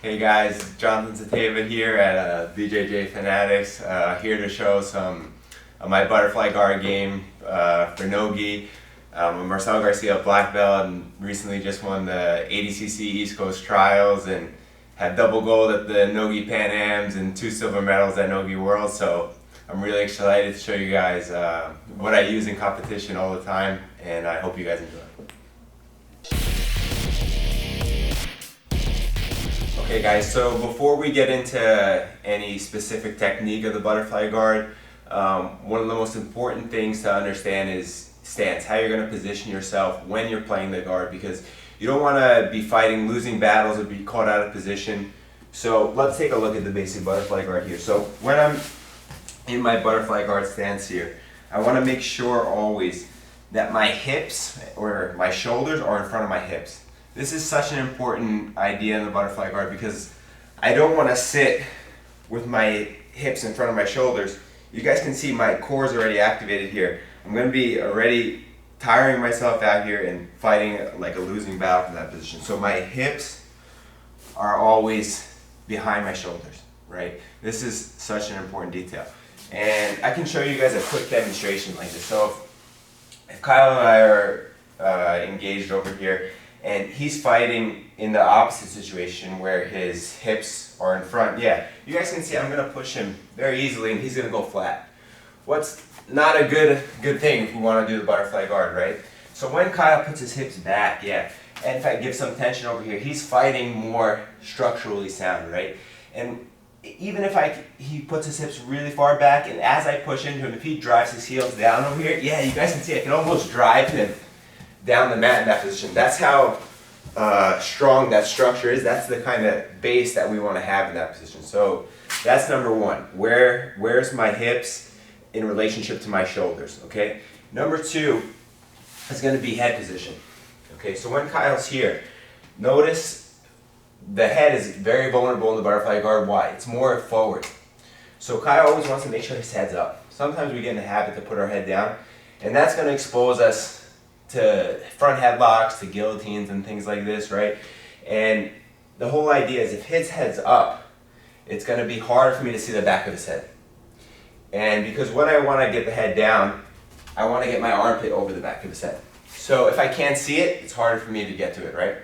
Hey guys, Jonathan Sateva here at BJJ Fanatics, here to show some of my butterfly guard game for no-gi. I'm Marcel Garcia, black belt, and recently just won the ADCC East Coast Trials and had double gold at the no-gi Pan Ams and 2 silver medals at no-gi World. So I'm really excited to show you guys what I use in competition all the time, and I hope you guys enjoy. Okay guys, so before we get into any specific technique of the butterfly guard, one of the most important things to understand is stance, how you're going to position yourself when you're playing the guard, because you don't want to be fighting losing battles or be caught out of position. So let's take a look at the basic butterfly guard here. So when I'm in my butterfly guard stance here, I want to make sure always that my hips or my shoulders are in front of my hips. This is such an important idea in the butterfly guard because I don't want to sit with my hips in front of my shoulders. You guys can see my core is already activated here. I'm going to be already tiring myself out here and fighting like a losing battle from that position. So my hips are always behind my shoulders, right? This is such an important detail. And I can show you guys a quick demonstration like this. So if Kyle and I are engaged over here, and he's fighting in the opposite situation where his hips are in front. Yeah, you guys can see I'm going to push him very easily and he's going to go flat. What's not a good thing if we want to do the butterfly guard, right? So when Kyle puts his hips back, yeah, and if I give some tension over here, he's fighting more structurally sound, right? And even if he puts his hips really far back, and as I push into him, if he drives his heels down over here, yeah, you guys can see I can almost drive him down the mat in that position. That's how strong that structure is. That's the kind of base that we want to have in that position. So that's number one. Where's my hips in relationship to my shoulders? Okay. Number two is going to be head position. Okay. So when Kyle's here, notice the head is very vulnerable in the butterfly guard. Why? It's more forward. So Kyle always wants to make sure his head's up. Sometimes we get in the habit to put our head down, and that's going to expose us to front headlocks, to guillotines and things like this, right? And the whole idea is if his head's up, it's going to be hard for me to see the back of his head. And because when I want to get the head down, I want to get my armpit over the back of his head. So if I can't see it, it's harder for me to get to it, right?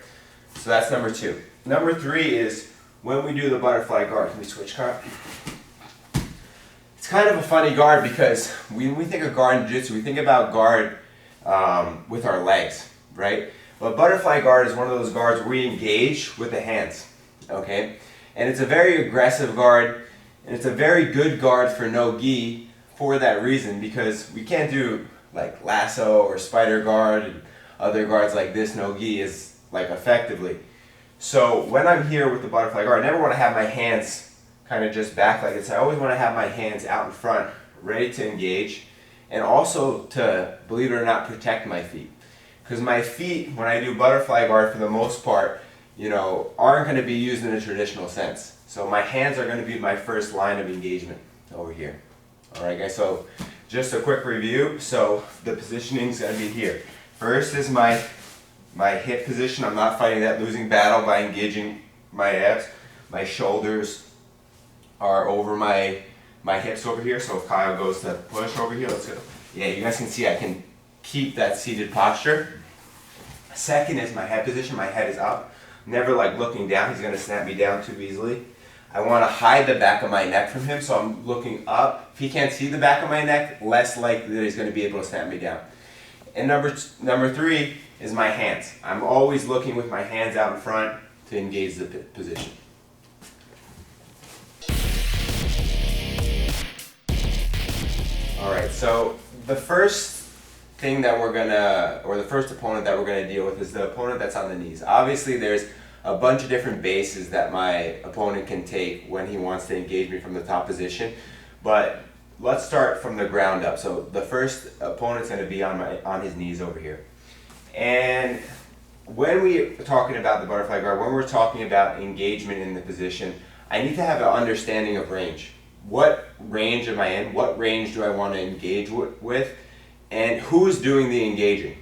So that's number two. Number three is when we do the butterfly guard. Can we switch card? It's kind of a funny guard because when we think of guard in jiu-jitsu, we think about guard with our legs, right? But butterfly guard is one of those guards where we engage with the hands, okay? And it's a very aggressive guard, and it's a very good guard for no-gi for that reason, because we can't do like lasso or spider guard and other guards like this no-gi is like effectively. So when I'm here with the butterfly guard, I never want to have my hands kind of just back like this. I always want to have my hands out in front, ready to engage, and also to, believe it or not, protect my feet. Because my feet, when I do butterfly guard for the most part, you know, aren't going to be used in a traditional sense. So my hands are going to be my first line of engagement over here. Alright guys, so just a quick review. So the positioning is going to be here. First is my hip position. I'm not fighting that losing battle by engaging my abs. My shoulders are over my hips over here, so if Kyle goes to push over here, let's go. Yeah, you guys can see I can keep that seated posture. Second is my head position. My head is up. Never like looking down. He's going to snap me down too easily. I want to hide the back of my neck from him, so I'm looking up. If he can't see the back of my neck, less likely that he's going to be able to snap me down. And number three is my hands. I'm always looking with my hands out in front to engage the position. Alright, so the first thing that we're gonna, or the first opponent that we're gonna deal with is the opponent that's on the knees. Obviously there's a bunch of different bases that my opponent can take when he wants to engage me from the top position, but let's start from the ground up. So the first opponent's gonna be on his knees over here. And when we're talking about the butterfly guard, when we're talking about engagement in the position, I need to have an understanding of range. What range am I in? What range do I want to engage with? And who's doing the engaging?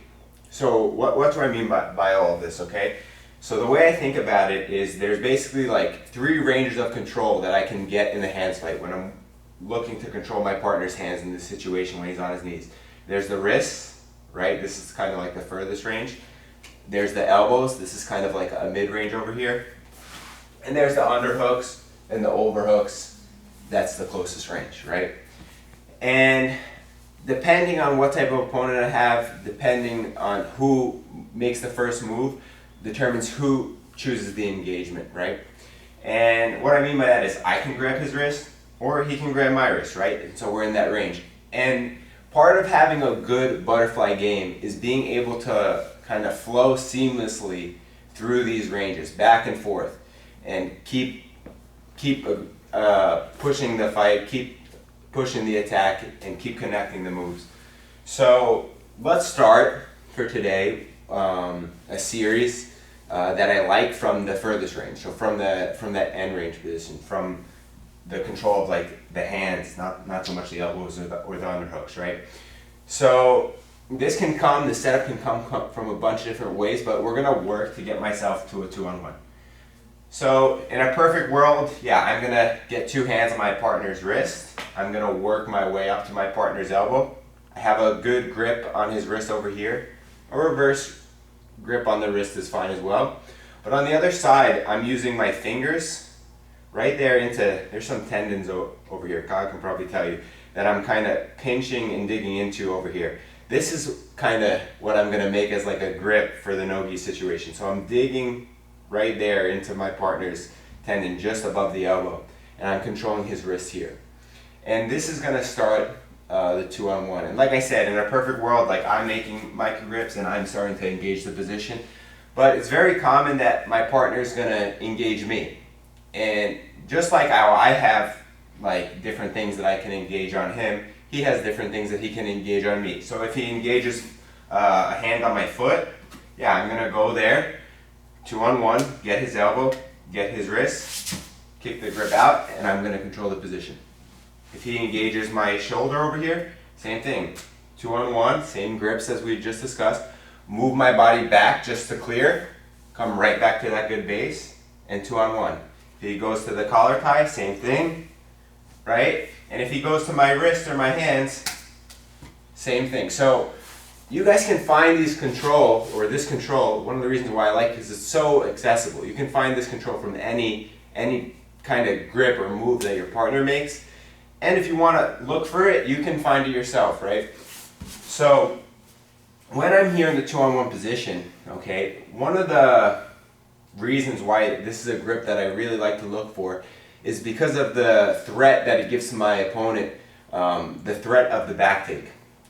So what do I mean by all of this, okay? So the way I think about it is there's basically like 3 ranges of control that I can get in the hands fight when I'm looking to control my partner's hands in this situation when he's on his knees. There's the wrists, right? This is kind of like the furthest range. There's the elbows. This is kind of like a mid-range over here. And there's the underhooks and the overhooks. That's the closest range, right? And depending on what type of opponent I have, depending on who makes the first move, determines who chooses the engagement, right? And what I mean by that is I can grab his wrist or he can grab my wrist, right? And so we're in that range. And part of having a good butterfly game is being able to kind of flow seamlessly through these ranges, back and forth, and keep pushing the fight, keep pushing the attack, and keep connecting the moves. So let's start for today a series that I like from the furthest range. So from that end range position, from the control of like the hands, not so much the elbows or the underhooks, right? So this setup can come from a bunch of different ways, but we're gonna work to get myself to a 2-on-1. So in a perfect world, yeah, I'm gonna get 2 hands on my partner's wrist. I'm gonna work my way up to my partner's elbow. I have a good grip on his wrist over here. A reverse grip on the wrist is fine as well. But on the other side, I'm using my fingers right there there's some tendons over here, Kyle can probably tell you, that I'm kind of pinching and digging into over here. This is kind of what I'm gonna make as like a grip for the no-gi situation. So I'm digging right there into my partner's tendon just above the elbow, and I'm controlling his wrist here. And this is gonna start the 2-on-1. And like I said, in a perfect world, like I'm making micro grips and I'm starting to engage the position, but it's very common that my partner is gonna engage me. And just like how I have like different things that I can engage on him, he has different things that he can engage on me. So if he engages a hand on my foot, yeah, I'm gonna go there, 2-on-1, get his elbow, get his wrist, kick the grip out, and I'm gonna control the position. If he engages my shoulder over here, same thing, 2-on-1, same grips as we just discussed, move my body back just to clear, come right back to that good base, and 2-on-1. If he goes to the collar tie, same thing, right? And if he goes to my wrist or my hands, same thing. So you guys can find this control, one of the reasons why I like it is it's so accessible. You can find this control from any kind of grip or move that your partner makes. And if you want to look for it, you can find it yourself, right? So when I'm here in the 2-on-1 position, okay, one of the reasons why this is a grip that I really like to look for is because of the threat that it gives to my opponent, the threat of the back take,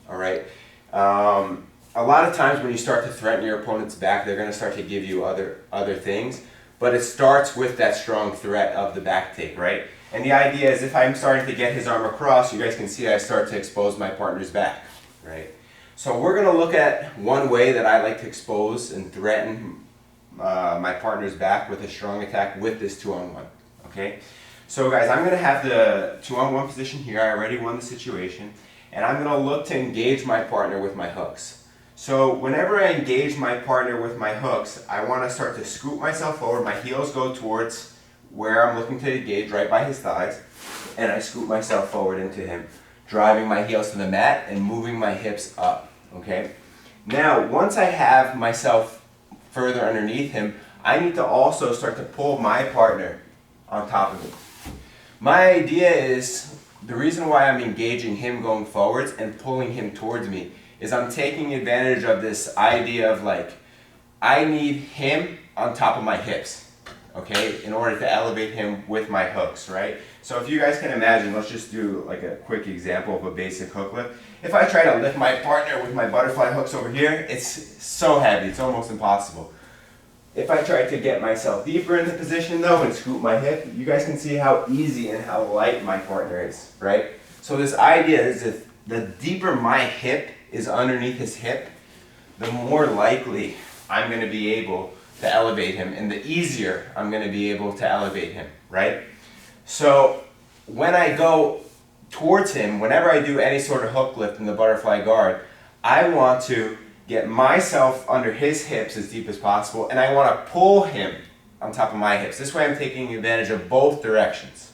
all right? A lot of times when you start to threaten your opponent's back, they're gonna start to give you other things, but it starts with that strong threat of the back take, right? And the idea is if I'm starting to get his arm across, you guys can see I start to expose my partner's back, right? So we're gonna look at one way that I like to expose and threaten my partner's back with a strong attack with this 2-on-1, okay? So guys, I'm gonna have the 2-on-1 position here. I already won the situation, and I'm gonna look to engage my partner with my hooks. So whenever I engage my partner with my hooks, I wanna start to scoop myself forward. My heels go towards where I'm looking to engage, right by his thighs, and I scoop myself forward into him, driving my heels to the mat and moving my hips up, okay? Now, once I have myself further underneath him, I need to also start to pull my partner on top of me. My idea is, the reason why I'm engaging him going forwards and pulling him towards me is I'm taking advantage of this idea of like, I need him on top of my hips, okay, in order to elevate him with my hooks, right? So if you guys can imagine, let's just do like a quick example of a basic hook lift. If I try to lift my partner with my butterfly hooks over here, it's so heavy, it's almost impossible. If I try to get myself deeper in the position though and scoop my hip, you guys can see how easy and how light my partner is, right? So this idea is if the deeper my hip is underneath his hip, the more likely I'm going to be able to elevate him, and the easier I'm going to be able to elevate him, right? So when I go towards him, whenever I do any sort of hook lift in the butterfly guard, I want to get myself under his hips as deep as possible, and I want to pull him on top of my hips. This way I'm taking advantage of both directions.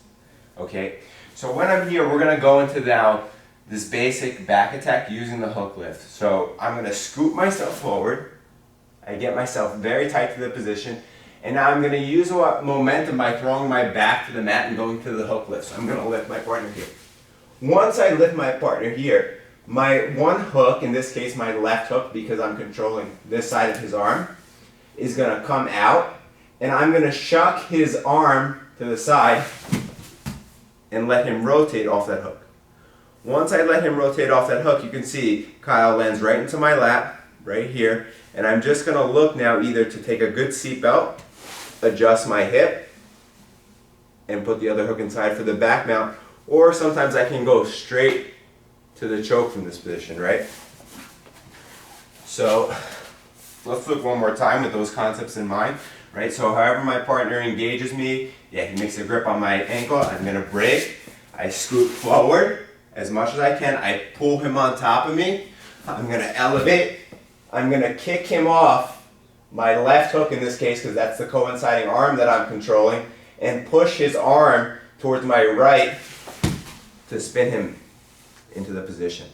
Okay? So when I'm here, we're going to go into now this basic back attack using the hook lift. So I'm going to scoop myself forward. I get myself very tight to the position. And now I'm going to use momentum by throwing my back to the mat and going to the hook lift. So I'm going to lift my partner here. Once I lift my partner here, my one hook, in this case my left hook because I'm controlling this side of his arm, is going to come out. And I'm going to shuck his arm to the side and let him rotate off that hook. Once I let him rotate off that hook, you can see Kyle lands right into my lap, right here. And I'm just going to look now either to take a good seatbelt, adjust my hip, and put the other hook inside for the back mount. Or sometimes I can go straight to the choke from this position, right? So let's look one more time with those concepts in mind, right? So however my partner engages me, he makes a grip on my ankle, I'm going to break. I scoot forward as much as I can. I pull him on top of me. I'm going to elevate. I'm going to kick him off my left hook in this case because that's the coinciding arm that I'm controlling, and push his arm towards my right to spin him into the position.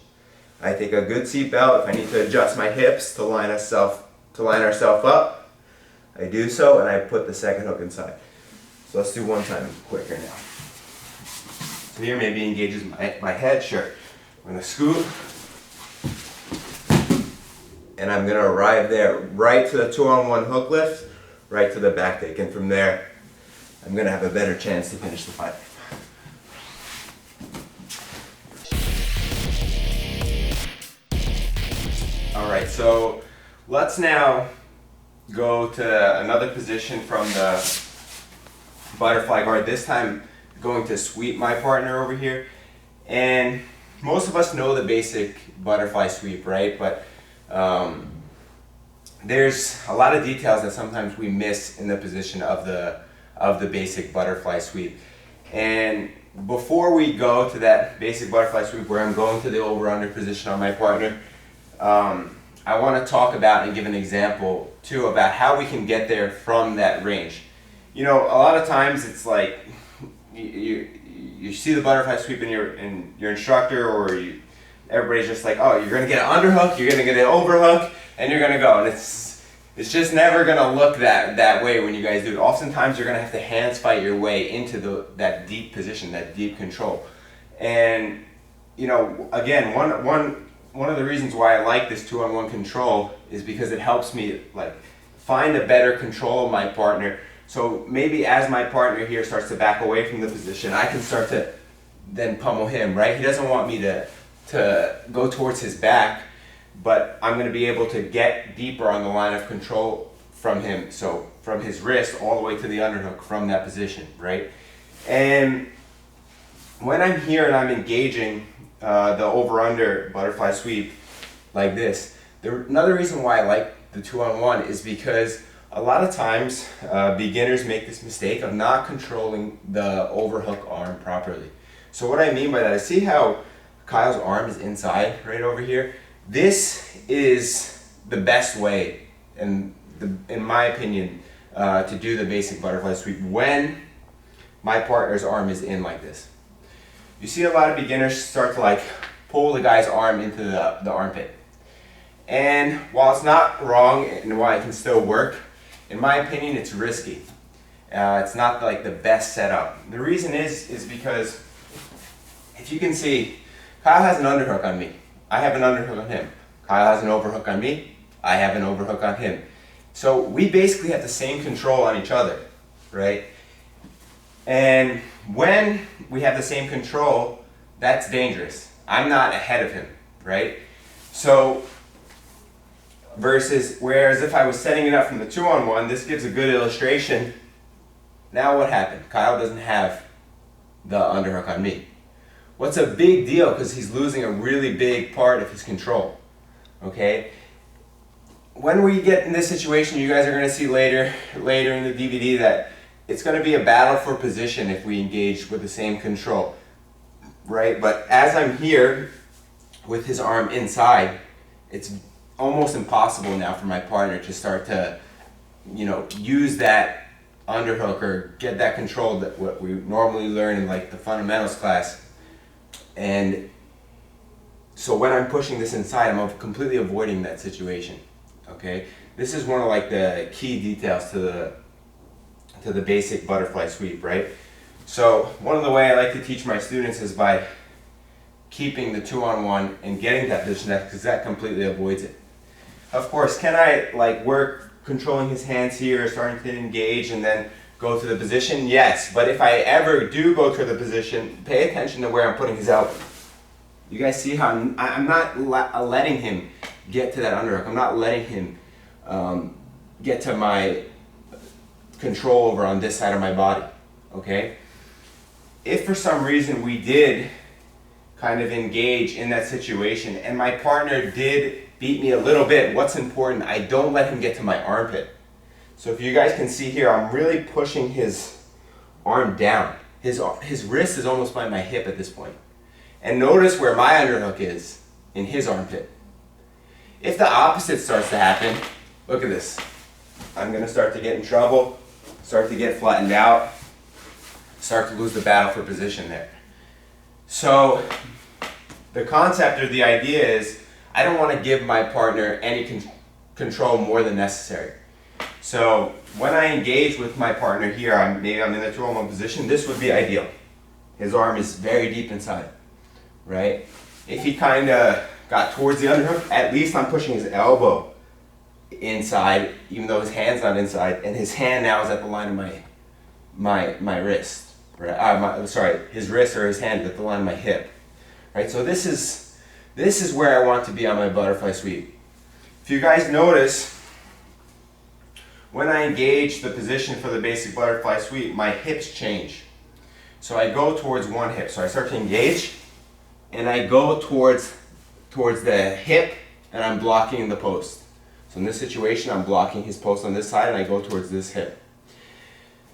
I take a good seat belt. If I need to adjust my hips to line ourselves up, I do so, and I put the second hook inside. So let's do one time quicker now. So here maybe engages my head, sure. I'm going to scoot, and I'm going to arrive there right to the 2-on-1 hook lift, right to the back take, and from there I'm going to have a better chance to finish the fight. Alright, so let's now go to another position from the butterfly guard, this time going to sweep my partner over here. And most of us know the basic butterfly sweep, right? But there's a lot of details that sometimes we miss in the position of the basic butterfly sweep. And before we go to that basic butterfly sweep where I'm going to the over-under position on my partner, I want to talk about and give an example too about how we can get there from that range. You know, a lot of times it's like you see the butterfly sweep in your instructor, or everybody's just like, oh, you're going to get an underhook, you're going to get an overhook, and you're going to go. And it's just never going to look that way when you guys do it. Oftentimes you're going to have to hands fight your way into that deep position, that deep control. And, you know, again, one of the reasons why I like this 2-on-1 control is because it helps me like find a better control of my partner. So maybe as my partner here starts to back away from the position, I can start to then pummel him, right? He doesn't want me to go towards his back, but I'm going to be able to get deeper on the line of control from him. So from his wrist all the way to the underhook from that position, right? And when I'm here and I'm engaging the over-under butterfly sweep like this, another reason why I like the 2-on-1 is because a lot of times beginners make this mistake of not controlling the overhook arm properly. So what I mean by that is, see how Kyle's arm is inside right over here? This is the best way, in my opinion, to do the basic butterfly sweep when my partner's arm is in like this. You see a lot of beginners start to like pull the guy's arm into the armpit. And while it's not wrong and while it can still work, in my opinion, it's risky. It's not like the best setup. The reason is because if you can see, Kyle has an underhook on me. I have an underhook on him. Kyle has an overhook on me. I have an overhook on him. So we basically have the same control on each other, right? And when we have the same control, that's dangerous. I'm not ahead of him, right? So, whereas if I was setting it up from the 2-on-1, this gives a good illustration. Now what happened? Kyle doesn't have the underhook on me. What's a big deal? Because he's losing a really big part of his control, okay? When we get in this situation, you guys are going to see later in the DVD that it's going to be a battle for position if we engage with the same control, right? But as I'm here with his arm inside, it's almost impossible now for my partner to start to, use that underhook or get that control that what we normally learn in like the fundamentals class. And so when I'm pushing this inside, I'm completely avoiding that situation. Okay, this is one of like the key details to the basic butterfly sweep, right? So one of the way I like to teach my students is by keeping the 2-on-1 and getting that position, because that completely avoids it. Of course, can I like work controlling his hands here, starting to engage, and then go to the position? Yes, but if I ever do go to the position, pay attention to where I'm putting his elbow. You guys see how I'm not letting him get to that underhook. I'm not letting him get to my control over on this side of my body, okay? If for some reason we did kind of engage in that situation and my partner did beat me a little bit, what's important, I don't let him get to my armpit. So if you guys can see here, I'm really pushing his arm down. His wrist is almost by my hip at this point. And notice where my underhook is in his armpit. If the opposite starts to happen, look at this. I'm going to start to get in trouble, start to get flattened out, start to lose the battle for position there. So the concept or the idea is I don't want to give my partner any control more than necessary. So when I engage with my partner here, maybe I'm in the 2-on-1 position, this would be ideal. His arm is very deep inside, right? If he kind of got towards the underhook, at least I'm pushing his elbow inside, even though his hand's not inside, and his hand now is at the line of my wrist, right? His wrist or his hand at the line of my hip, right? So this is where I want to be on my butterfly sweep. If you guys notice, when I engage the position for the basic butterfly sweep, my hips change. So I go towards one hip. So I start to engage, and I go towards the hip, and I'm blocking the post. So in this situation, I'm blocking his post on this side, and I go towards this hip.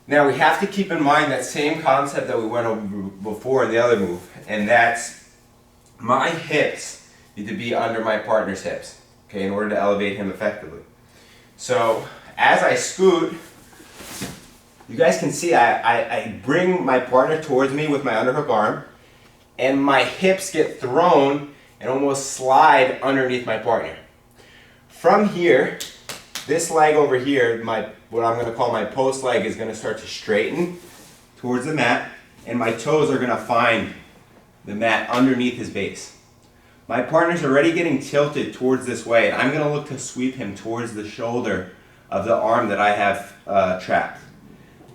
Now we have to keep in mind that same concept that we went over before in the other move, and that's my hips need to be under my partner's hips, okay, in order to elevate him effectively. So as I scoot, you guys can see I bring my partner towards me with my underhook arm, and my hips get thrown and almost slide underneath my partner. From here, this leg over here, what I'm going to call my post leg, is going to start to straighten towards the mat, and my toes are going to find the mat underneath his base. My partner's already getting tilted towards this way, and I'm going to look to sweep him towards the shoulder of the arm that I have trapped.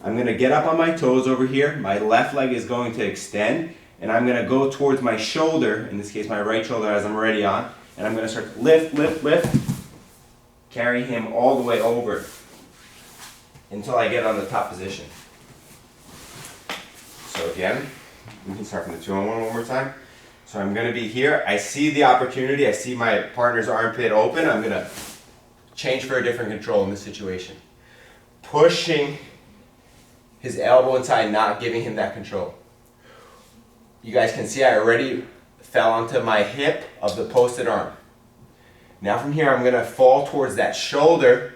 I'm going to get up on my toes over here. My left leg is going to extend, and I'm going to go towards my shoulder, in this case my right shoulder as I'm already on, and I'm going to start to lift, carry him all the way over until I get on the top position. So again, we can start from the 2-on-1 one more time. So I'm going to be here. I see the opportunity. I see my partner's armpit open. I'm going to change for a different control in this situation. Pushing his elbow inside, not giving him that control. You guys can see I already fell onto my hip of the posted arm. Now from here I'm going to fall towards that shoulder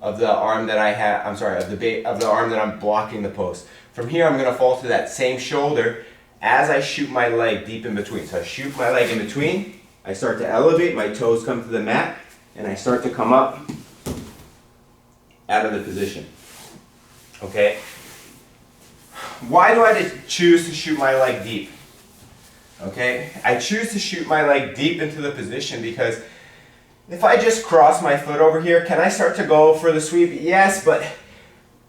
of the arm that I have, of the arm that I'm blocking the post. From here I'm going to fall to that same shoulder as I shoot my leg deep in between. So I shoot my leg in between, I start to elevate, my toes come to the mat, and I start to come up out of the position. Okay? Why do I choose to shoot my leg deep? Okay? I choose to shoot my leg deep into the position because if I just cross my foot over here, can I start to go for the sweep? Yes, but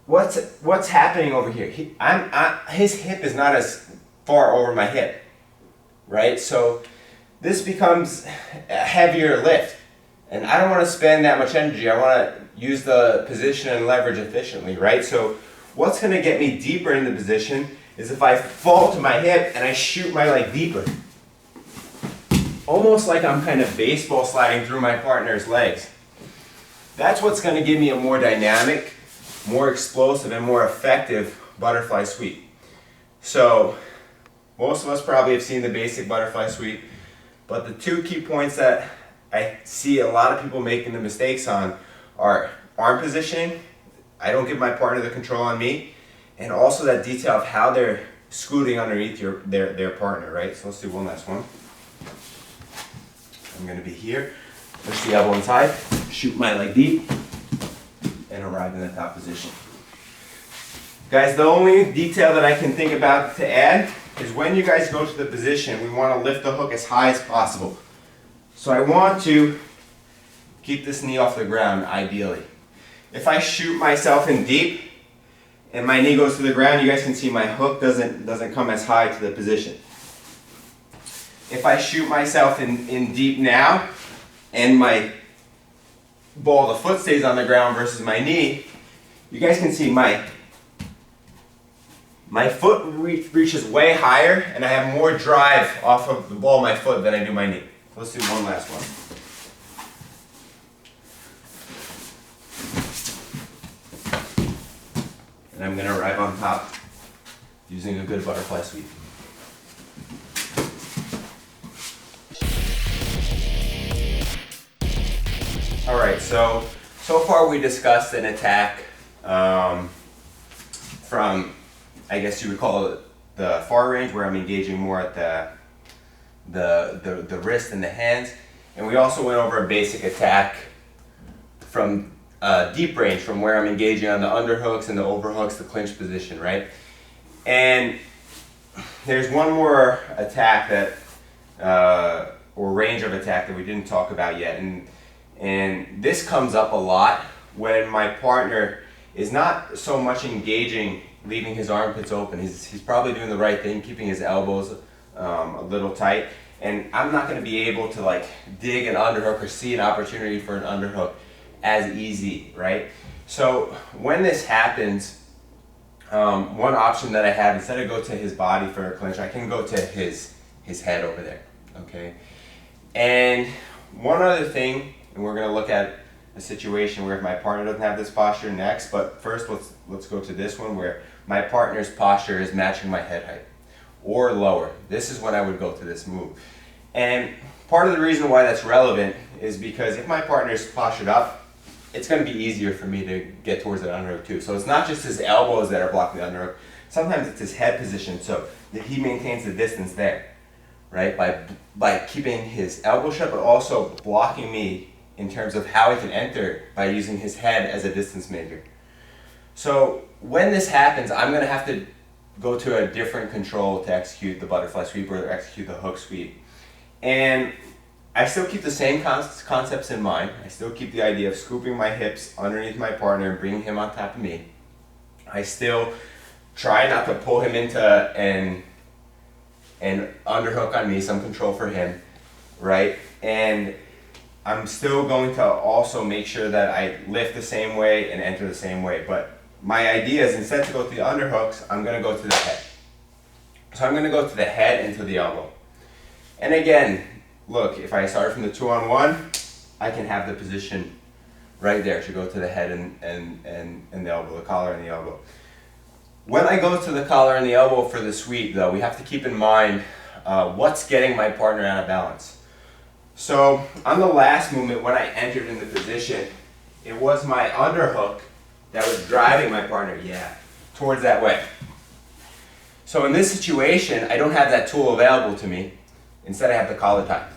what's happening over here? His hip is not as far over my hip, right? So this becomes a heavier lift, and I don't want to spend that much energy. I want to use the position and leverage efficiently, right? So what's going to get me deeper in the position is if I fall to my hip and I shoot my leg deeper. Almost like I'm kind of baseball sliding through my partner's legs. That's what's going to give me a more dynamic, more explosive, and more effective butterfly sweep. So most of us probably have seen the basic butterfly sweep, but the two key points that I see a lot of people making the mistakes on are arm positioning. I don't give my partner the control on me, and also that detail of how they're scooting underneath their partner, right? So let's do one last one. I'm gonna be here, push the elbow inside, shoot my leg deep, and arrive in the top position. Guys, the only detail that I can think about to add is when you guys go to the position, we want to lift the hook as high as possible. So I want to keep this knee off the ground, ideally. If I shoot myself in deep and my knee goes to the ground, you guys can see my hook doesn't come as high to the position. If I shoot myself in deep now and my ball of the foot stays on the ground versus my knee, you guys can see my foot reaches way higher and I have more drive off of the ball of my foot than I do my knee. Let's do one last one. And I'm going to arrive on top using a good butterfly sweep. Alright, so far we discussed an attack from, I guess you would call it the far range, where I'm engaging more at the wrist and the hands. And we also went over a basic attack from deep range, from where I'm engaging on the underhooks and the overhooks, the clinch position, right? And there's one more attack that, or range of attack that we didn't talk about yet. And this comes up a lot when my partner is not so much engaging, leaving his armpits open. He's probably doing the right thing, keeping his elbows a little tight. And I'm not going to be able to like dig an underhook or see an opportunity for an underhook as easy, right? So when this happens, one option that I have, instead of go to his body for a clinch, I can go to his head over there, okay? And one other thing, and we're going to look at a situation where if my partner doesn't have this posture next, but first let's go to this one where my partner's posture is matching my head height or lower. This is when I would go to this move. And part of the reason why that's relevant is because if my partner's postured up, it's going to be easier for me to get towards the underhook too. So it's not just his elbows that are blocking the underhook. Sometimes it's his head position, so that he maintains the distance there, right? By keeping his elbow shut, but also blocking me in terms of how he can enter by using his head as a distance maker. So when this happens, I'm going to have to go to a different control to execute the butterfly sweep or execute the hook sweep. And I still keep the same concepts in mind. I still keep the idea of scooping my hips underneath my partner and bringing him on top of me. I still try not to pull him into an underhook on me, some control for him, right? And I'm still going to also make sure that I lift the same way and enter the same way. But my idea is instead to go to the underhooks, I'm going to go to the head. So I'm going to go to the head and to the elbow. And again, look, if I start from the 2-on-1, I can have the position right there to go to the head and the elbow, the collar and the elbow. When I go to the collar and the elbow for the sweep, though, we have to keep in mind what's getting my partner out of balance. So on the last movement, when I entered in the position, it was my underhook that was driving my partner, towards that way. So in this situation, I don't have that tool available to me. Instead, I have the collar tie.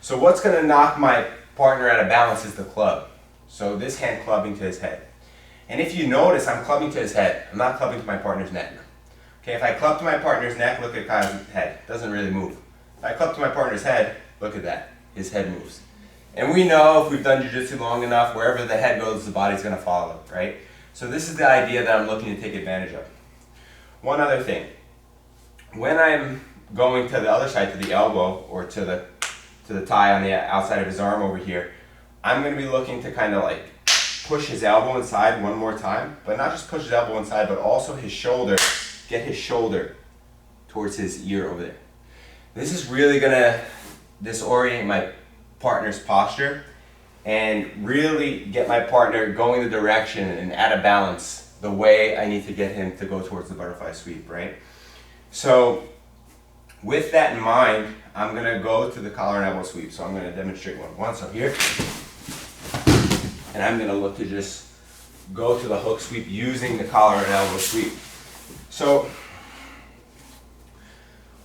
So what's going to knock my partner out of balance is the club. So this hand clubbing to his head. And if you notice, I'm clubbing to his head. I'm not clubbing to my partner's neck. Okay, if I club to my partner's neck, look at Kyle's head. It doesn't really move. If I club to my partner's head, look at that. His head moves. And we know if we've done jiu-jitsu long enough, wherever the head goes, the body's going to follow, right? So this is the idea that I'm looking to take advantage of. One other thing. When I'm going to the other side, to the elbow, or to the tie on the outside of his arm over here, I'm going to be looking to kind of like push his elbow inside one more time, but not just push his elbow inside, but also his shoulder, get his shoulder towards his ear over there. This is really going to disorient my partner's posture and really get my partner going the direction and out of balance the way I need to get him to go towards the butterfly sweep, right? So With that in mind, I'm gonna go to the collar and elbow sweep. So I'm gonna demonstrate one. So here, and I'm gonna look to just go to the hook sweep using the collar and elbow sweep. So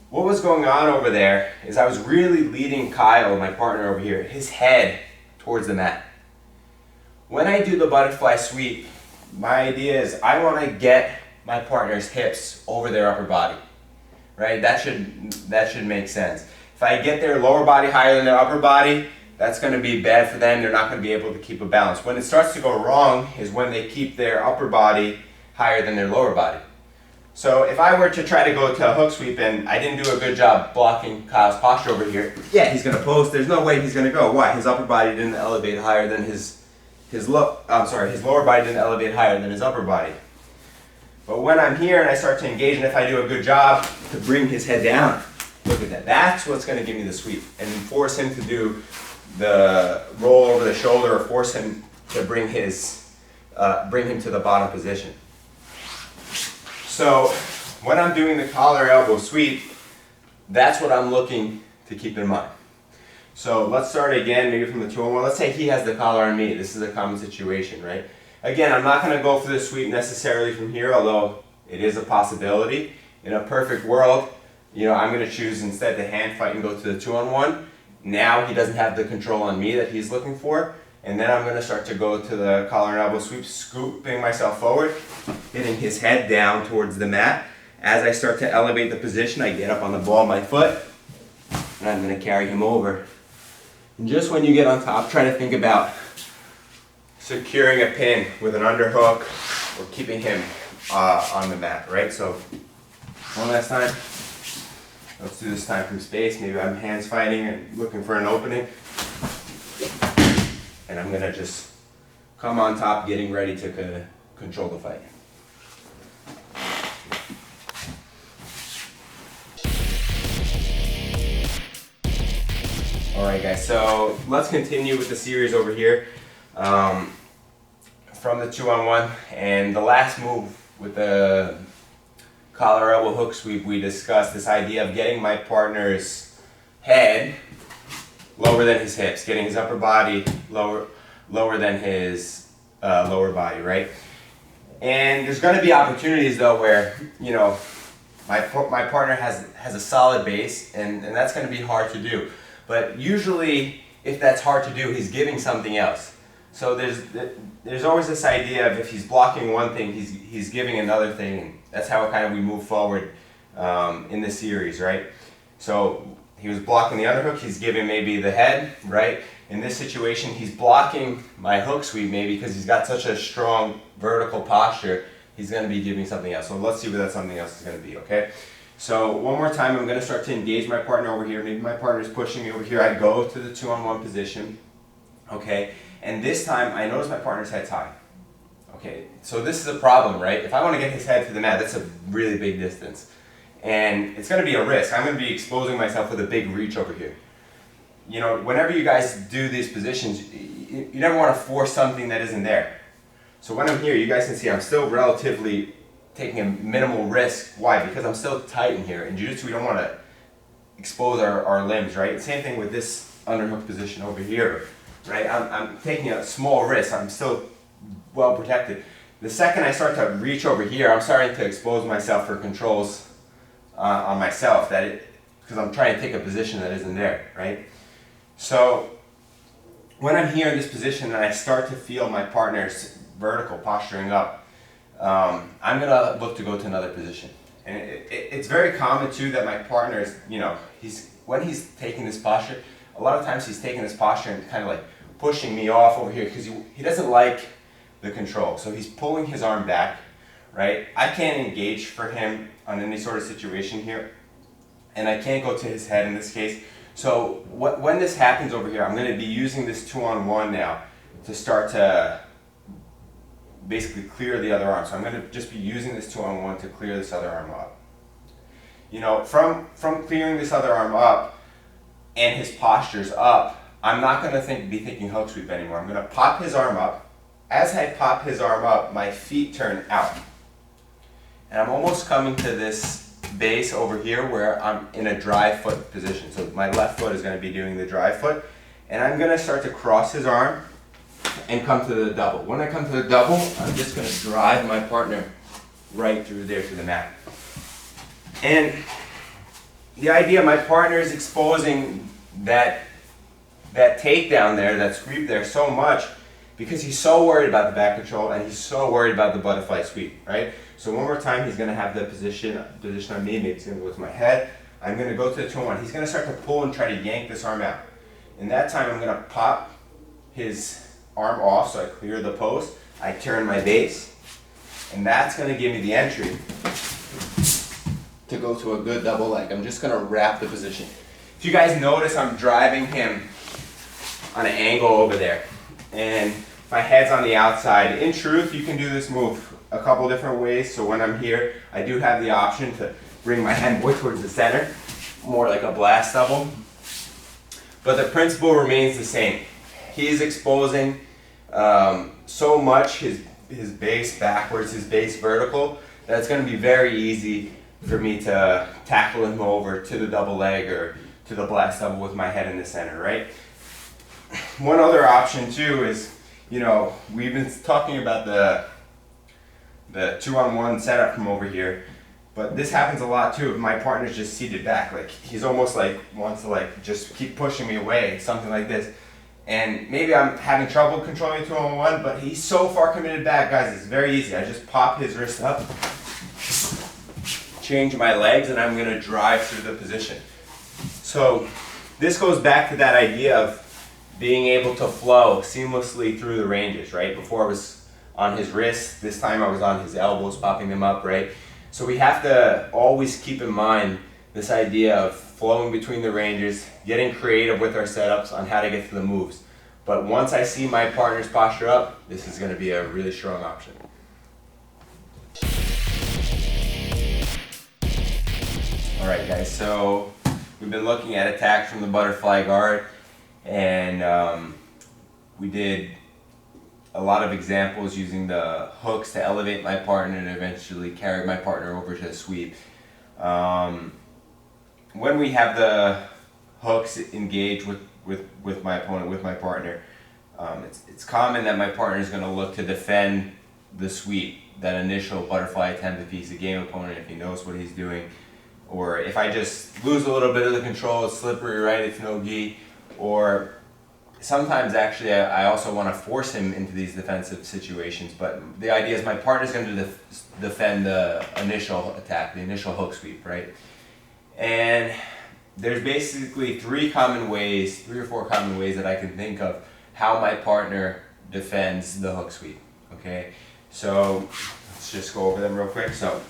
what was going on over there is I was really leading Kyle, my partner over here, his head towards the mat. When I do the butterfly sweep, my idea is I want to get my partner's hips over their upper body, right? That should make sense. If I get their lower body higher than their upper body, that's going to be bad for them. They're not going to be able to keep a balance. When it starts to go wrong is when they keep their upper body higher than their lower body. So if I were to try to go to a hook sweep and I didn't do a good job blocking Kyle's posture over here, yeah, he's going to post. There's no way he's going to go. Why? His upper body didn't elevate higher than his lower body didn't elevate higher than his upper body. But when I'm here and I start to engage, and if I do a good job to bring his head down, look at that. That's what's going to give me the sweep and force him to do the roll over the shoulder, or force him to bring him to the bottom position. So when I'm doing the collar elbow sweep, that's what I'm looking to keep in mind. So let's start again, maybe from the 2-on-1. Let's say he has the collar on me. This is a common situation, right? Again, I'm not going to go for the sweep necessarily from here, although it is a possibility. In a perfect world, I'm going to choose instead to hand fight and go to the 2-on-1. Now he doesn't have the control on me that he's looking for. And then I'm going to start to go to the collar and elbow sweep, scooping myself forward, getting his head down towards the mat. As I start to elevate the position, I get up on the ball of my foot, and I'm going to carry him over. And just when you get on top, try to think about securing a pin with an underhook or keeping him on the mat, right? So one last time. Let's do this time from space. Maybe I'm hands fighting and looking for an opening. And I'm going to just come on top, getting ready to control the fight. Alright guys, so let's continue with the series over here from the 2-on-1. And the last move with the collar elbow hook sweep, we discussed this idea of getting my partner's head lower than his hips, getting his upper body lower than his lower body, right? And there's going to be opportunities though where my partner has a solid base, and that's going to be hard to do. But usually, if that's hard to do, he's giving something else. So there's always this idea of if he's blocking one thing, he's giving another thing, and that's how we move forward in this series, right? So he was blocking the underhook, he's giving maybe the head, right? In this situation, he's blocking my hook sweep maybe because he's got such a strong vertical posture, he's going to be giving something else. So let's see what that something else is going to be, okay? So one more time, I'm going to start to engage my partner over here. Maybe my partner is pushing me over here. I go to the 2-on-1 position, okay? And this time, I notice my partner's head's high. Okay, so this is a problem, right? If I want to get his head to the mat, that's a really big distance. And it's going to be a risk. I'm going to be exposing myself with a big reach over here. Whenever you guys do these positions, you never want to force something that isn't there. So when I'm here, you guys can see I'm still relatively taking a minimal risk. Why? Because I'm still tight in here. In jiu-jitsu, we don't want to expose our limbs, right? Same thing with this underhook position over here, right? I'm taking a small risk. I'm still well protected. The second I start to reach over here, I'm starting to expose myself for controls on myself, because I'm trying to take a position that isn't there, right? So when I'm here in this position and I start to feel my partner's vertical posturing up, I'm going to look to go to another position. And it's very common too that my partner is, when he's taking this posture, a lot of times he's taking this posture and kind of like pushing me off over here because he doesn't like the control. So he's pulling his arm back, right? I can't engage for him on any sort of situation here, and I can't go to his head in this case. So when this happens over here, I'm going to be using this 2-on-1 now to start to basically clear the other arm. So I'm going to just be using this 2-on-1 to clear this other arm up. From clearing this other arm up and his posture's up, I'm not going to be thinking hook sweep anymore. I'm going to pop his arm up. As I pop his arm up, my feet turn out. And I'm almost coming to this base over here where I'm in a drive foot position. So my left foot is going to be doing the drive foot, and I'm going to start to cross his arm and come to the double. When I come to the double, I'm just going to drive my partner right through there to the mat. And the idea, my partner is exposing that takedown there, that sweep there so much because he's so worried about the back control and he's so worried about the butterfly sweep, right? So one more time, he's going to have the position on me. Maybe he's going to go to my head. I'm going to go to the 2-1. He's going to start to pull and try to yank this arm out. In that time, I'm going to pop his arm off so I clear the post. I turn my base, and that's going to give me the entry to go to a good double leg. I'm just going to wrap the position. If you guys notice, I'm driving him on an angle over there, and my head's on the outside. In truth, you can do this move a couple different ways. So when I'm here, I do have the option to bring my hand more towards the center, more like a blast double. But the principle remains the same. He's exposing so much his base backwards, his base vertical, that it's going to be very easy for me to tackle him over to the double leg or to the blast double with my head in the center, right? One other option too is, you know, we've been talking about the 2-on-1 setup from over here, but this happens a lot too if my partner's just seated back. Like he's almost like wants to like just keep pushing me away, something like this. And maybe I'm having trouble controlling 2-on-1, but he's so far committed back, guys, it's very easy. I just pop his wrist up, change my legs, and I'm gonna drive through the position. So this goes back to that idea of being able to flow seamlessly through the ranges, right? Before I was on his wrist, this time I was on his elbows, popping them up, right? So we have to always keep in mind this idea of flowing between the ranges, getting creative with our setups on how to get to the moves. But once I see my partner's posture up, this is going to be a really strong option. All right, guys, so we've been looking at attacks from the butterfly guard, and we did a lot of examples using the hooks to elevate my partner and eventually carry my partner over to the sweep. When we have the hooks engaged with my opponent, with my partner, it's common that my partner is going to look to defend the sweep, that initial butterfly attempt if he's a game opponent, if he knows what he's doing. Or if I just lose a little bit of the control, it's slippery, right, it's no gi. Or sometimes actually I also want to force him into these defensive situations, but the idea is my partner's going to defend the initial attack, the initial hook sweep, right? And there's basically three or four common ways that I can think of how my partner defends the hook sweep, okay? So let's just go over them real quick. So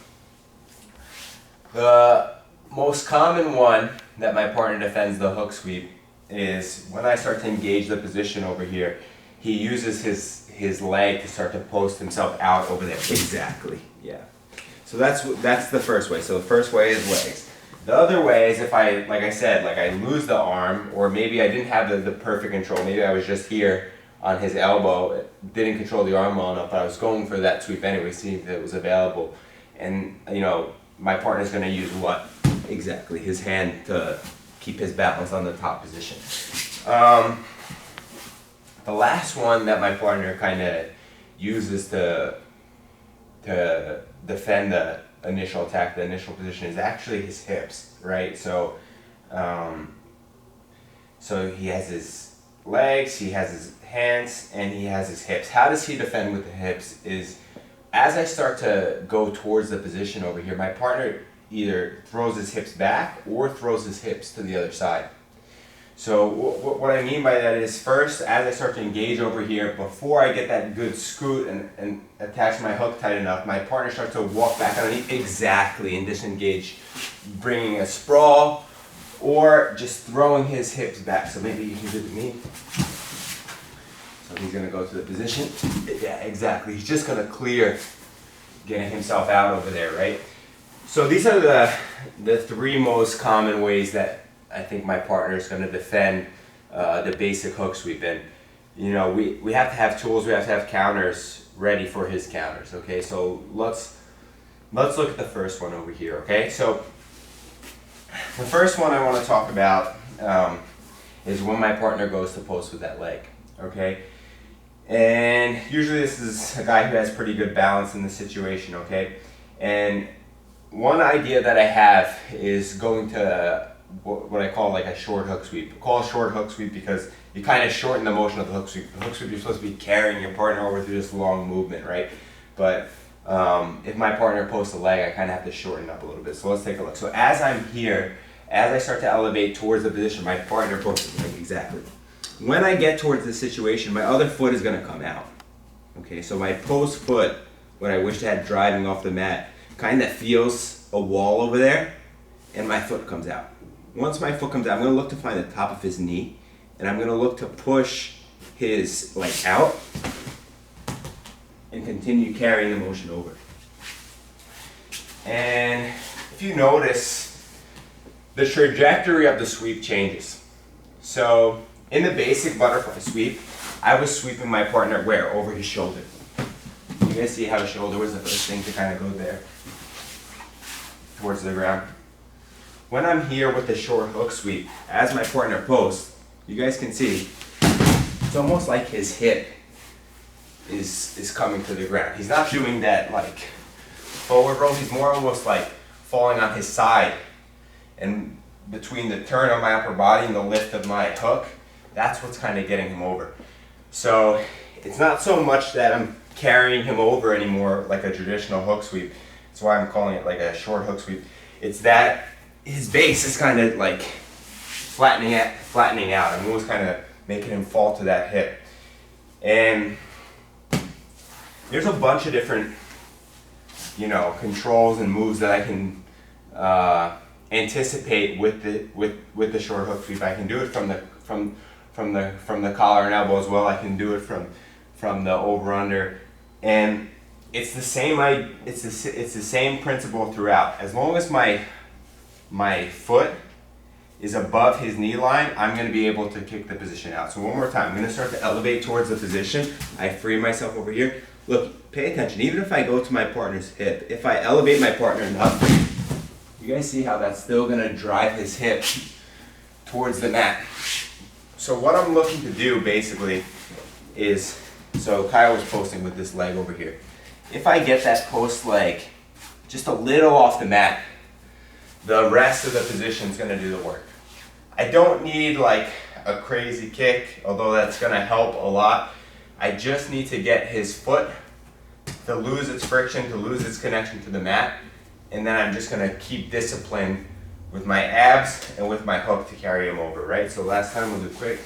the most common one that my partner defends the hook sweep is when I start to engage the position over here, he uses his leg to start to post himself out over there. Exactly, yeah. So that's the first way. So the first way is legs. The other way is if I, like I said, like I lose the arm, or maybe I didn't have the perfect control. Maybe I was just here on his elbow, didn't control the arm well enough, but I was going for that sweep anyway, seeing if it was available. And, you know, my partner's going to use what? Exactly, his hand to keep his balance on the top position. The last one that my partner kind of uses to defend the initial attack, the initial position, is actually his hips, right? So, so he has his legs, he has his hands, and he has his hips. How does he defend with the hips? Is as I start to go towards the position over here, my partner either throws his hips back or throws his hips to the other side. So what I mean by that is, first, as I start to engage over here, before I get that good scoot and attach my hook tight enough, my partner starts to walk back underneath exactly and disengage, bringing a sprawl or just throwing his hips back. So maybe you can do it with me. So he's going to go to the position. Yeah, exactly. He's just going to clear, getting himself out over there, right? So these are the three most common ways that I think my partner is going to defend the basic hook sweep. And, you know, we have to have tools, we have to have counters ready for his counters, okay? So let's let's look at the first one over here, okay? So the first one I want to talk about is when my partner goes to post with that leg, okay? And usually this is a guy who has pretty good balance in the situation, okay? And one idea that I have is going to what I call like a short hook sweep. I call a short hook sweep because you kind of shorten the motion of the hook sweep. The hook sweep, you're supposed to be carrying your partner over through this long movement, right? But if my partner posts a leg, I kind of have to shorten up a little bit. So let's take a look. So as I'm here, as I start to elevate towards the position, my partner posts the leg exactly. When I get towards this situation, my other foot is going to come out. Okay, so my post foot, what I wish to have driving off the mat, kind of feels a wall over there, and my foot comes out. Once my foot comes out, I'm going to look to find the top of his knee, and I'm going to look to push his leg out and continue carrying the motion over. And if you notice, the trajectory of the sweep changes. So in the basic butterfly sweep, I was sweeping my partner where? Over his shoulder. You guys see how the shoulder was the first thing to kind of go there towards the ground. When I'm here with the short hook sweep, as my partner posts, you guys can see it's almost like his hip is coming to the ground. He's not doing that like forward roll, he's more almost like falling on his side, and between the turn of my upper body and the lift of my hook, that's what's kind of getting him over. So it's not so much that I'm carrying him over anymore like a traditional hook sweep. That's why I'm calling it like a short hook sweep. It's that his base is kind of like flattening out. I'm always kind of making him fall to that hip. And there's a bunch of different, controls and moves that I can anticipate with the short hook sweep. I can do it from the collar and elbow as well. I can do it from the over under, and it's the same principle throughout. As long as my foot is above his knee line, I'm going to be able to kick the position out. So one more time, I'm going to start to elevate towards the position. I free myself over here. Look, pay attention. Even if I go to my partner's hip, if I elevate my partner enough, you guys see how that's still going to drive his hip towards the mat. So what I'm looking to do basically is, so Kyle was posting with this leg over here. If I get that post leg just a little off the mat, the rest of the position is going to do the work. I don't need like a crazy kick, although that's going to help a lot. I just need to get his foot to lose its friction, to lose its connection to the mat, and then I'm just going to keep discipline with my abs and with my hook to carry him over, right? So last time we'll do quick.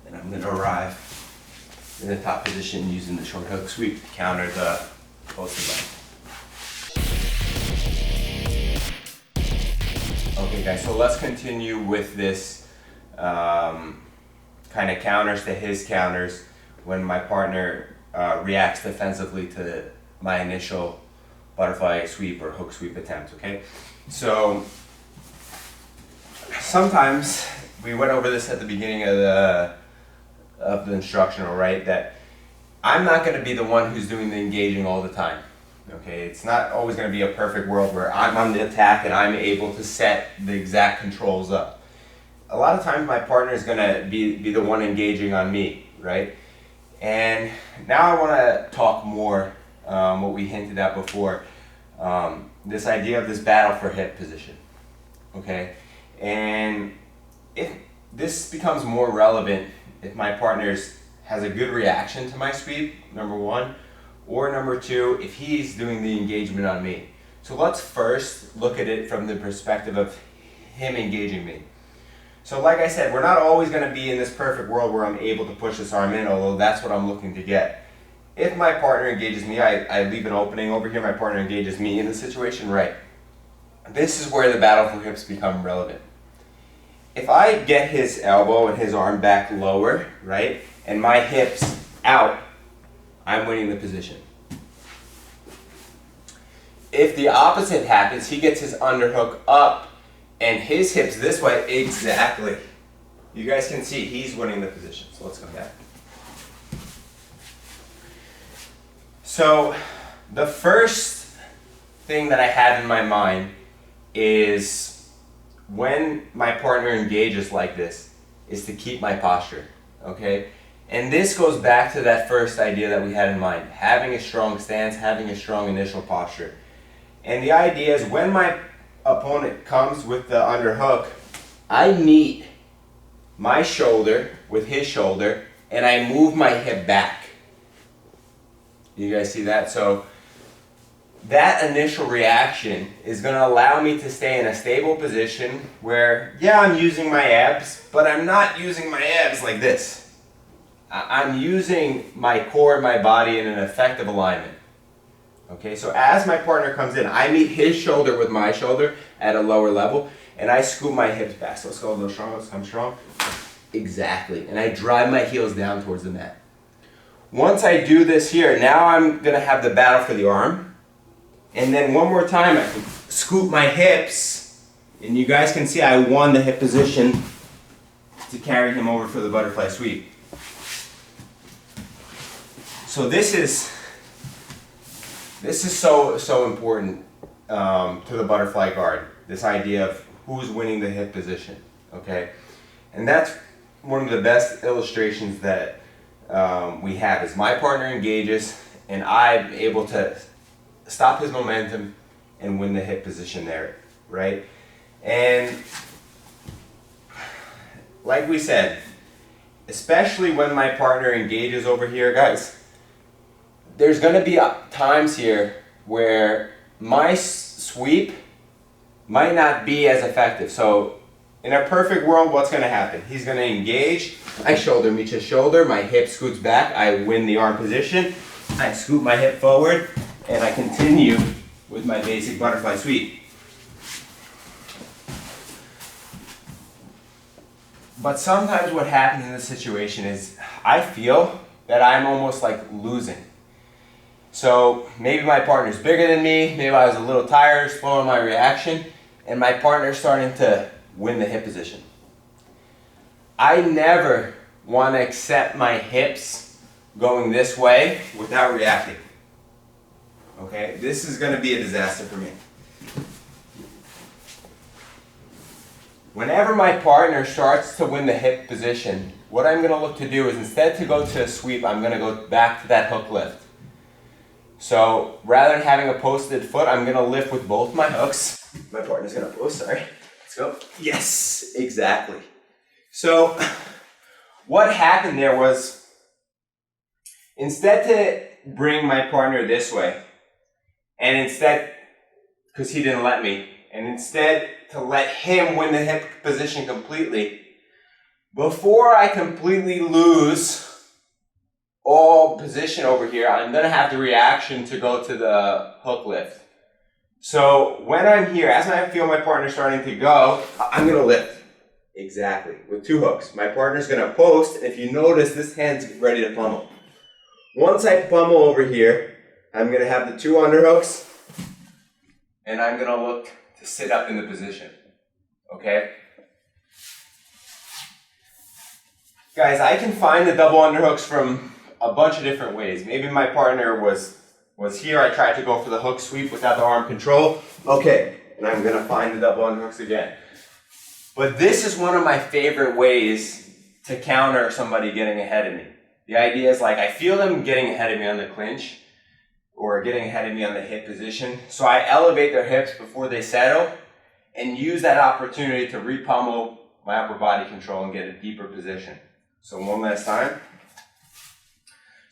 And I'm going to arrive in the top position using the short hook sweep to counter the posted leg. Okay guys, so let's continue with this kind of counters to his counters when my partner reacts defensively to my initial butterfly sweep or hook sweep attempt, okay? So sometimes, we went over this at the beginning of the instructional, right? That I'm not going to be the one who's doing the engaging all the time. Okay, it's not always going to be a perfect world where I'm on the attack and I'm able to set the exact controls up. A lot of times my partner is going to be the one engaging on me, right? And now I want to talk more what we hinted at before, this idea of this battle for hip position. Okay, and if this becomes more relevant if my partner has a good reaction to my sweep, number one, or number two, if he's doing the engagement on me. So let's first look at it from the perspective of him engaging me. So like I said, we're not always going to be in this perfect world where I'm able to push this arm in, although that's what I'm looking to get. If my partner engages me, I leave an opening over here, my partner engages me in the situation, right? This is where the battle for hips become relevant. If I get his elbow and his arm back lower, right, and my hips out, I'm winning the position. If the opposite happens, he gets his underhook up and his hips this way, exactly. You guys can see he's winning the position. So let's come back. So the first thing that I have in my mind is when my partner engages like this is to keep my posture, okay? And this goes back to that first idea that we had in mind, having a strong stance, having a strong initial posture. And the idea is when my opponent comes with the underhook, I meet my shoulder with his shoulder and I move my hip back. You guys see that? So that initial reaction is going to allow me to stay in a stable position where, yeah, I'm using my abs, but I'm not using my abs like this. I'm using my core and my body in an effective alignment. Okay, so as my partner comes in, I meet his shoulder with my shoulder at a lower level, and I scoop my hips back. So let's go a little strong, let's come strong. Exactly, and I drive my heels down towards the mat. Once I do this here, now I'm gonna have the battle for the arm. And then one more time, I can scoop my hips, and you guys can see I won the hip position to carry him over for the butterfly sweep. So this is so important to the butterfly guard, this idea of who's winning the hip position, okay? And that's one of the best illustrations that we have is my partner engages and I'm able to stop his momentum and win the hip position there, right? And like we said, especially when my partner engages over here, guys, there's going to be times here where my sweep might not be as effective. So in a perfect world, what's going to happen? He's going to engage, I shoulder meets his shoulder, my hip scoots back, I win the arm position, I scoop my hip forward, and I continue with my basic butterfly sweep. But sometimes what happens in this situation is I feel that I'm almost like losing. So maybe my partner's bigger than me, maybe I was a little tired, slow in my reaction, and my partner's starting to win the hip position. I never want to accept my hips going this way without reacting. Okay, this is going to be a disaster for me. Whenever my partner starts to win the hip position, what I'm going to look to do is instead to go to a sweep, I'm going to go back to that hook lift. So rather than having a posted foot, I'm going to lift with both my hooks. My partner's going to post, sorry. Let's go. Yes, exactly. So what happened there was, instead to bring my partner this way, and instead, because he didn't let me, and instead to let him win the hip position completely, before I completely lose all position over here, I'm going to have the reaction to go to the hook lift. So when I'm here, as I feel my partner starting to go, I'm going to lift. Exactly, with two hooks. My partner's going to post, and if you notice, this hand's ready to pummel. Once I pummel over here, I'm going to have the two underhooks, and I'm going to look to sit up in the position. Okay? Guys, I can find the double underhooks from a bunch of different ways. Maybe my partner was here, I tried to go for the hook sweep without the arm control. Okay, and I'm gonna find the double underhooks again. But this is one of my favorite ways to counter somebody getting ahead of me. The idea is like, I feel them getting ahead of me on the clinch, or getting ahead of me on the hip position. So I elevate their hips before they settle, and use that opportunity to re-pummel my upper body control and get a deeper position. So one last time.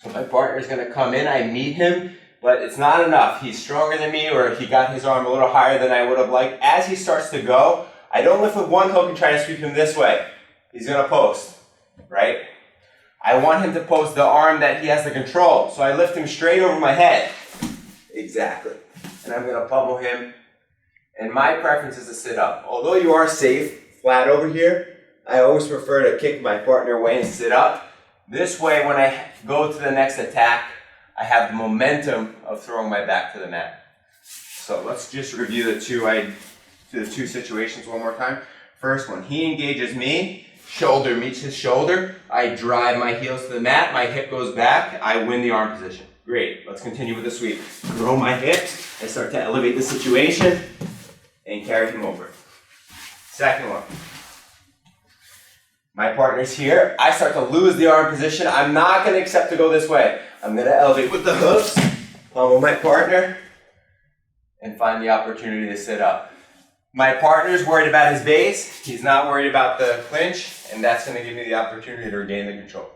So my partner is going to come in, I meet him, but it's not enough. He's stronger than me, or he got his arm a little higher than I would have liked. As he starts to go, I don't lift with one hook and try to sweep him this way. He's going to post, right? I want him to post the arm that he has the control. So I lift him straight over my head. Exactly. And I'm going to pummel him. And my preference is to sit up. Although you are safe flat over here, I always prefer to kick my partner away and sit up. This way, when I go to the next attack, I have the momentum of throwing my back to the mat. So let's just review the two situations one more time. First one, he engages me, shoulder meets his shoulder. I drive my heels to the mat, my hip goes back, I win the arm position. Great, let's continue with the sweep. Grow my hips and start to elevate the situation and carry him over. Second one. My partner's here. I start to lose the arm position. I'm not gonna accept to go this way. I'm gonna elevate with the hooks, pummel my partner, and find the opportunity to sit up. My partner's worried about his base. He's not worried about the clinch, and that's gonna give me the opportunity to regain the control.